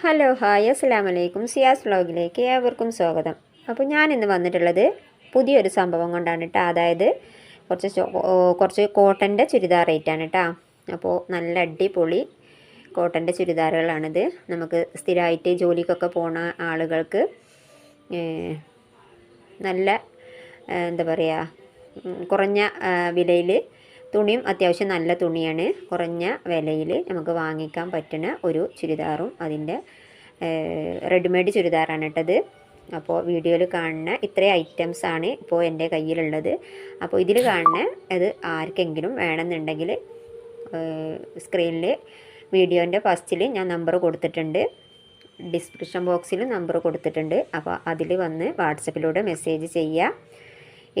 Hello hi അസ്സലാമു അലൈക്കും. സിയാസ് വ്ലോഗിലേക്ക് ഏവർക്കും സ്വാഗതം. അപ്പോൾ ഞാൻ ഇന്ന് വന്നിട്ടുള്ളത് പുതിയൊരു സംഭവം കൊണ്ടാണ് കേട്ടോ. അതായത് കുറച്ച് കോട്ടൻ്റെ ചുരിദാർ റേറ്റാണ് കേട്ടോ. അപ്പോൾ നല്ല അടിപൊളി കോട്ടൻ്റെ ചുരിദാറുകളാണിത്. നമുക്ക് സ്ഥിരമായിട്ട് ജോലിക്കൊക്കെ പോണ ആളുകൾക്ക് നല്ല എന്താ പറയുക, കുറഞ്ഞ വിലയിൽ തുണിയും അത്യാവശ്യം നല്ല തുണിയാണ്. കുറഞ്ഞ വിലയിൽ നമുക്ക് വാങ്ങിക്കാൻ പറ്റുന്ന ഒരു ചുരിദാറും അതിൻ്റെ റെഡിമെയ്ഡ് ചുരിദാറാണ് ഇട്ടത്. അപ്പോൾ വീഡിയോയിൽ കാണുന്ന ഇത്രയും ഐറ്റംസാണ് ഇപ്പോൾ എൻ്റെ കയ്യിലുള്ളത്. അപ്പോൾ ഇതിൽ കാണുന്ന അത് ആർക്കെങ്കിലും വേണമെന്നുണ്ടെങ്കിൽ സ്ക്രീനിൽ വീഡിയോൻ്റെ ഫസ്റ്റിൽ ഞാൻ നമ്പർ കൊടുത്തിട്ടുണ്ട്, ഡിസ്ക്രിപ്ഷൻ ബോക്സിൽ നമ്പർ കൊടുത്തിട്ടുണ്ട്. അപ്പോൾ അതിൽ വന്ന് വാട്സപ്പിലൂടെ മെസ്സേജ് ചെയ്യുക.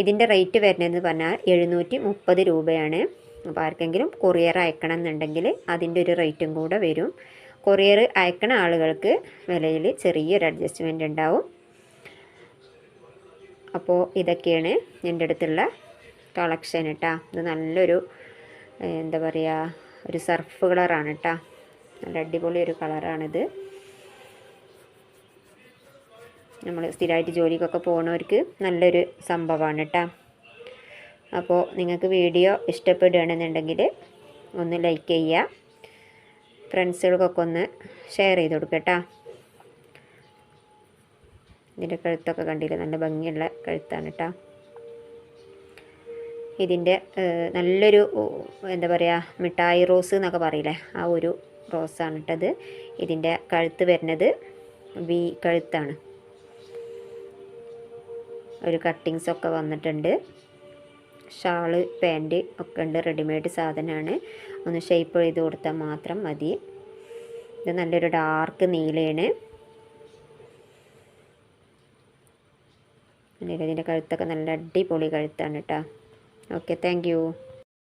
ഇതിൻ്റെ റേറ്റ് വരുന്നതെന്ന് പറഞ്ഞാൽ 730 രൂപയാണ്. അപ്പോൾ ആർക്കെങ്കിലും കൊറിയർ അയക്കണം എന്നുണ്ടെങ്കിൽ അതിൻ്റെ ഒരു റേറ്റും കൂടെ വരും. കൊറിയർ അയക്കണ ആളുകൾക്ക് വിലയിൽ ചെറിയൊരു അഡ്ജസ്റ്റ്മെൻ്റ് ഉണ്ടാവും. അപ്പോൾ ഇതൊക്കെയാണ് എൻ്റെ അടുത്തുള്ള കളക്ഷൻ കേട്ടോ. ഇത് നല്ലൊരു എന്താ പറയുക, ഒരു സർഫ് കളറാണ് കേട്ടോ. നല്ല അടിപൊളി ഒരു കളറാണിത്. നമ്മൾ സ്ഥിരമായിട്ട് ജോലിക്കൊക്കെ പോകുന്നവർക്ക് നല്ലൊരു സംഭവമാണ് കേട്ടോ. അപ്പോൾ നിങ്ങൾക്ക് വീഡിയോ ഇഷ്ടപ്പെടുകയാണെന്നുണ്ടെങ്കിൽ ഒന്ന് ലൈക്ക് ചെയ്യുക, ഫ്രണ്ട്സുകൾക്കൊക്കെ ഒന്ന് ഷെയർ ചെയ്ത് കൊടുക്കുക കേട്ടോ. ഇതിൻ്റെ കഴുത്തൊക്കെ കണ്ടില്ലേ, നല്ല ഭംഗിയുള്ള കഴുത്താണ് കേട്ടോ. ഇതിൻ്റെ നല്ലൊരു എന്താ പറയുക, മിഠായി റോസ് എന്നൊക്കെ പറയില്ലേ, ആ ഒരു റോസാണ് ഇട്ടത്. ഇതിൻ്റെ കഴുത്ത് വരുന്നത് വി കഴുത്താണ്. ഒരു കട്ടിങ്സൊക്കെ വന്നിട്ടുണ്ട്. ഷാള് പാൻറ്റ് ഒക്കെ ഉണ്ട്, റെഡിമെയ്ഡ് സാധനമാണ്. ഒന്ന് ഷേപ്പ് ചെയ്ത് കൊടുത്താൽ മാത്രം മതി. ഇത് നല്ലൊരു ഡാർക്ക് നീലയാണ്. ഇതിൻ്റെ കഴുത്തൊക്കെ നല്ല അടിപൊളി കഴുത്താണ് കേട്ടോ. Okay, thank you.